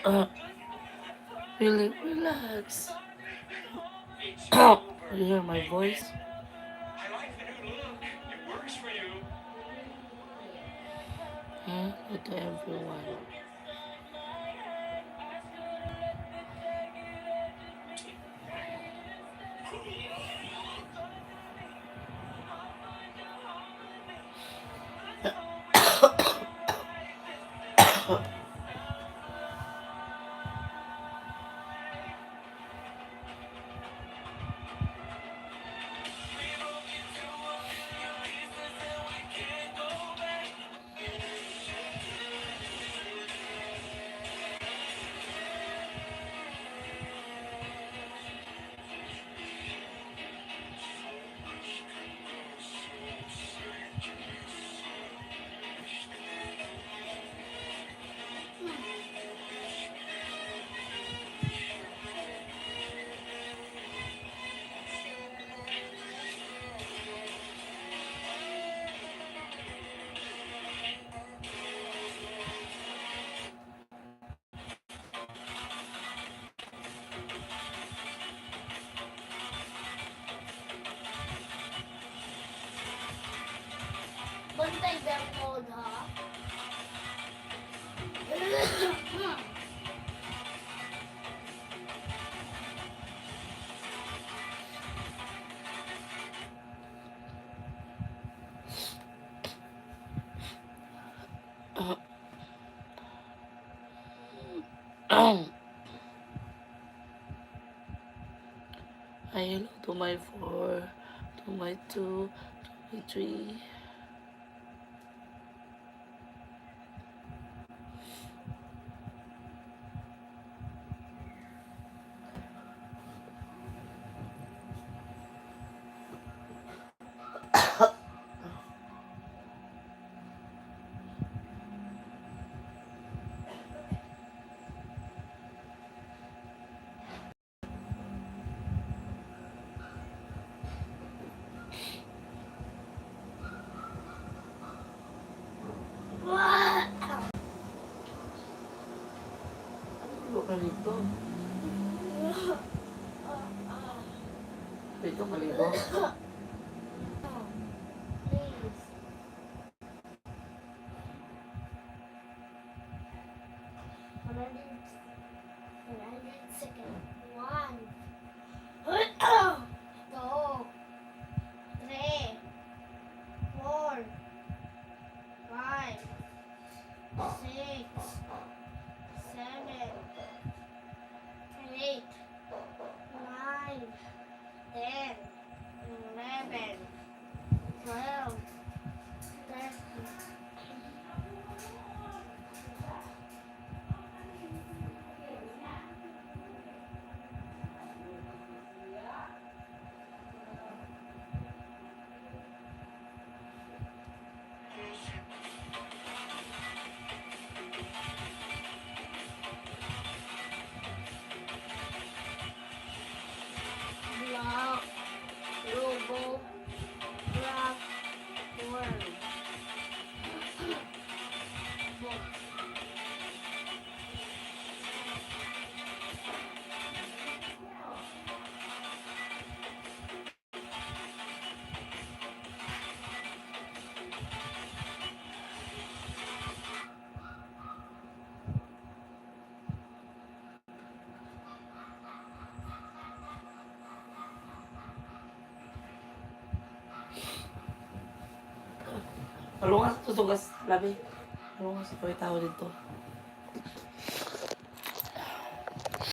Uh, really relax. You hear my voice? Hello to everyone. Bantay ba mo ha? Hello to my 4, to my 2, to my 3. Ano ka dito? Dito maligo? Please. 100 seconds. 1, 2, 3, 4, 5, 6, 7, 8, 9, 10, 11, 12, 13. Block, robo, block, worm. Malungas tutugas, labi. Ano nga sa tao dito?